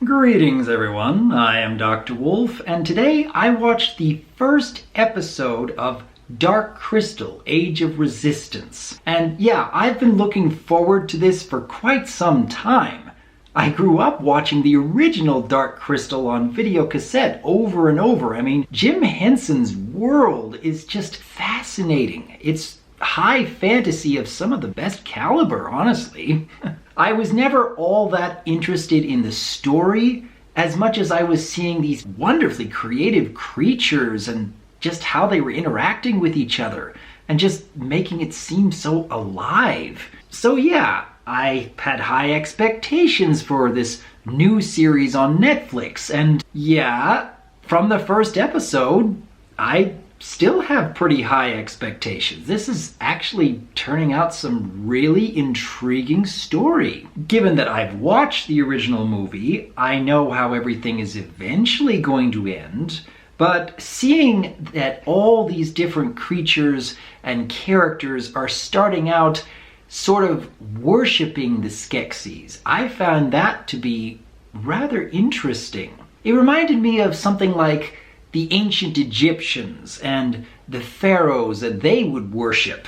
Greetings everyone, I am Dr. Wolf, and today I watched the first episode of Dark Crystal: Age of Resistance. And yeah, I've been looking forward to this for quite some time. I grew up watching the original Dark Crystal on video cassette over and over. I mean, Jim Henson's world is just fascinating. It's high fantasy of some of the best caliber, honestly. I was never all that interested in the story as much as I was seeing these wonderfully creative creatures and just how they were interacting with each other and just making it seem so alive. So yeah, I had high expectations for this new series on Netflix, and yeah, from the first episode, I still have pretty high expectations. This is actually turning out some really intriguing story. Given that I've watched the original movie, I know how everything is eventually going to end, but seeing that all these different creatures and characters are starting out sort of worshipping the Skeksis, I found that to be rather interesting. It reminded me of something like the ancient Egyptians and the pharaohs that they would worship,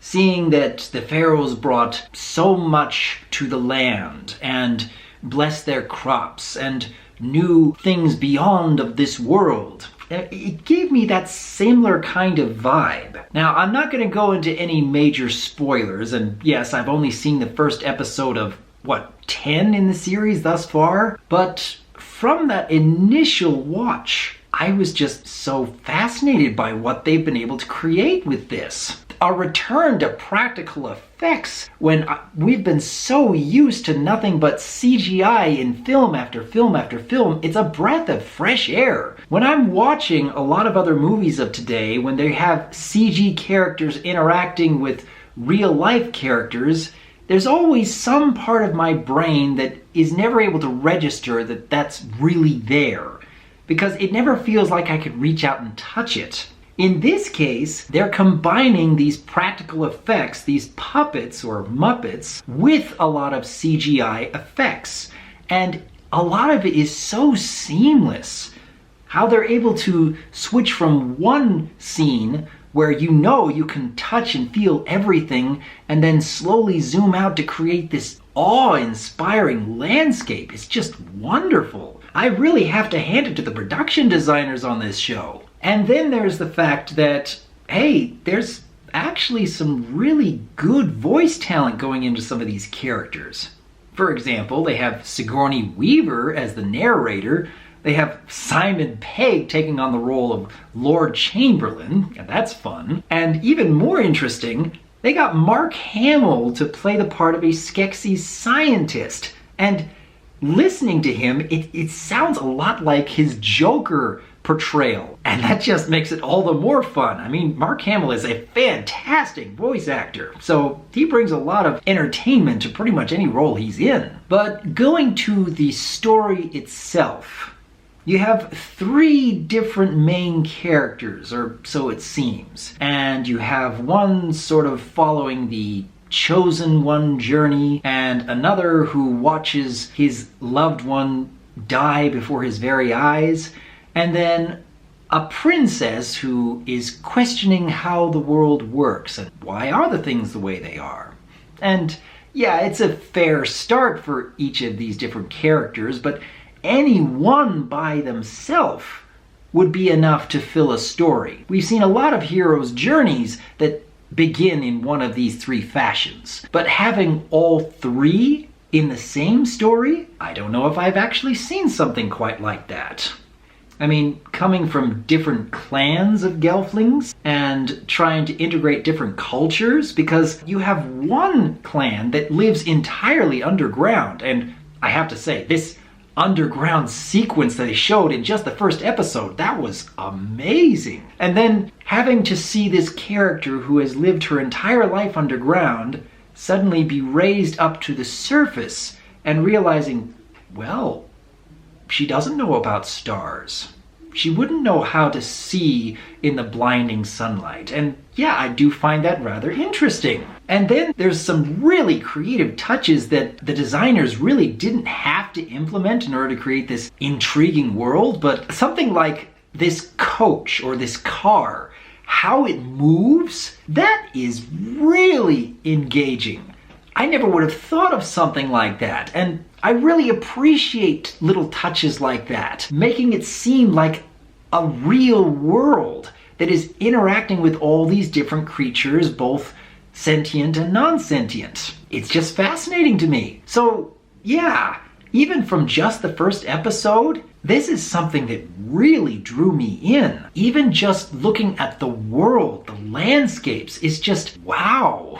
seeing that the pharaohs brought so much to the land and blessed their crops and knew things beyond of this world. It gave me that similar kind of vibe. Now, I'm not going to go into any major spoilers, and yes, I've only seen the first episode of, 10 in the series thus far? But from that initial watch, I was just so fascinated by what they've been able to create with this. A return to practical effects when we've been so used to nothing but CGI in film after film after film. It's a breath of fresh air. When I'm watching a lot of other movies of today, when they have CG characters interacting with real life characters, there's always some part of my brain that is never able to register that that's really there, because it never feels like I could reach out and touch it. In this case, they're combining these practical effects, these puppets or Muppets, with a lot of CGI effects. And a lot of it is so seamless. How they're able to switch from one scene where you can touch and feel everything, and then slowly zoom out to create this awe-inspiring landscape. It's just wonderful. I really have to hand it to the production designers on this show. And then there's the fact that, hey, there's actually some really good voice talent going into some of these characters. For example, they have Sigourney Weaver as the narrator. They have Simon Pegg taking on the role of Lord Chamberlain, and that's fun. And even more interesting, they got Mark Hamill to play the part of a Skeksis scientist. And listening to him, it sounds a lot like his Joker portrayal. And that just makes it all the more fun. I mean, Mark Hamill is a fantastic voice actor, so he brings a lot of entertainment to pretty much any role he's in. But going to the story itself, you have 3 different main characters, or so it seems. And you have one sort of following the chosen one journey, and another who watches his loved one die before his very eyes, and then a princess who is questioning how the world works and why are the things the way they are. And yeah, it's a fair start for each of these different characters, but any one by themselves would be enough to fill a story. We've seen a lot of heroes' journeys that begin in one of these 3 fashions, but having all 3 in the same story, I don't know if I've actually seen something quite like that. I mean, coming from different clans of Gelflings and trying to integrate different cultures, because you have one clan that lives entirely underground, and I have to say, this underground sequence that they showed in just the first episode, that was amazing. And then having to see this character who has lived her entire life underground suddenly be raised up to the surface and realizing, well, she doesn't know about stars. She wouldn't know how to see in the blinding sunlight. And yeah, I do find that rather interesting. And then there's some really creative touches that the designers really didn't have to implement in order to create this intriguing world, but something like this coach or this car, how it moves, that is really engaging. I never would have thought of something like that, and I really appreciate little touches like that, making it seem like a real world that is interacting with all these different creatures, both sentient and non-sentient. It's just fascinating to me. So yeah, even from just the first episode, this is something that really drew me in. Even just looking at the world, the landscapes, is just wow.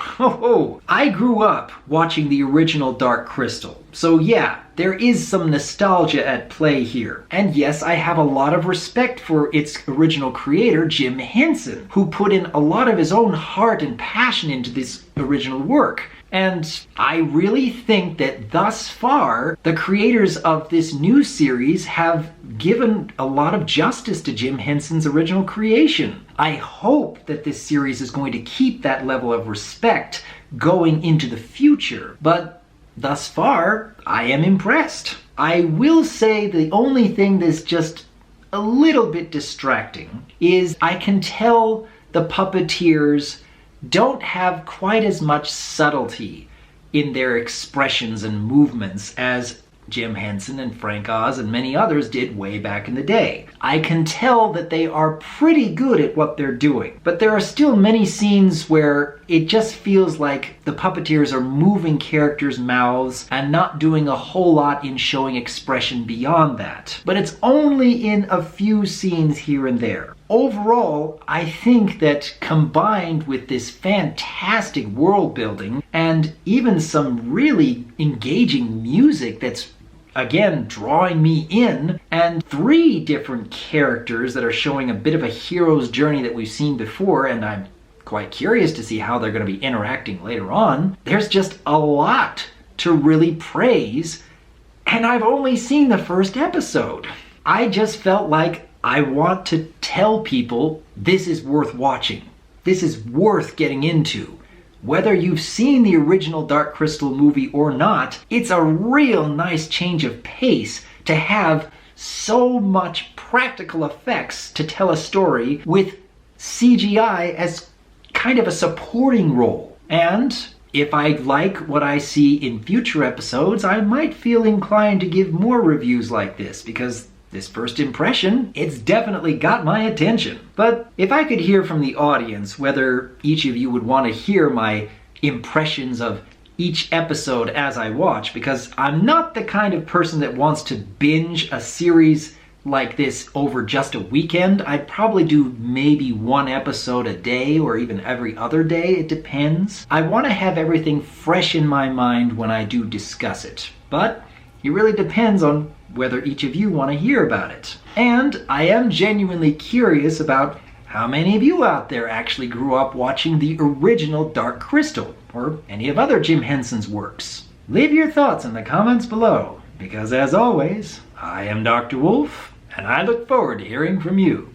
I grew up watching the original Dark Crystal. So yeah, there is some nostalgia at play here. And yes, I have a lot of respect for its original creator, Jim Henson, who put in a lot of his own heart and passion into this original work. And I really think that thus far, the creators of this new series have given a lot of justice to Jim Henson's original creation. I hope that this series is going to keep that level of respect going into the future, but thus far, I am impressed. I will say the only thing that's just a little bit distracting is I can tell the puppeteers don't have quite as much subtlety in their expressions and movements as Jim Henson and Frank Oz and many others did way back in the day. I can tell that they are pretty good at what they're doing, but there are still many scenes where it just feels like the puppeteers are moving characters' mouths and not doing a whole lot in showing expression beyond that. But it's only in a few scenes here and there. Overall, I think that combined with this fantastic world building and even some really engaging music that's again drawing me in, and 3 different characters that are showing a bit of a hero's journey that we've seen before, and I'm quite curious to see how they're going to be interacting later on, there's just a lot to really praise, and I've only seen the first episode. I just felt like I want to tell people this is worth watching. This is worth getting into. Whether you've seen the original Dark Crystal movie or not, it's a real nice change of pace to have so much practical effects to tell a story with CGI as kind of a supporting role. And if I like what I see in future episodes, I might feel inclined to give more reviews like this, because this first impression, it's definitely got my attention. But if I could hear from the audience whether each of you would want to hear my impressions of each episode as I watch, because I'm not the kind of person that wants to binge a series like this over just a weekend. I'd probably do maybe 1 episode a day or even every other day, it depends. I want to have everything fresh in my mind when I do discuss it. But it really depends on whether each of you want to hear about it. And I am genuinely curious about how many of you out there actually grew up watching the original Dark Crystal, or any of other Jim Henson's works. Leave your thoughts in the comments below, because as always, I am Dr. Wolf, and I look forward to hearing from you.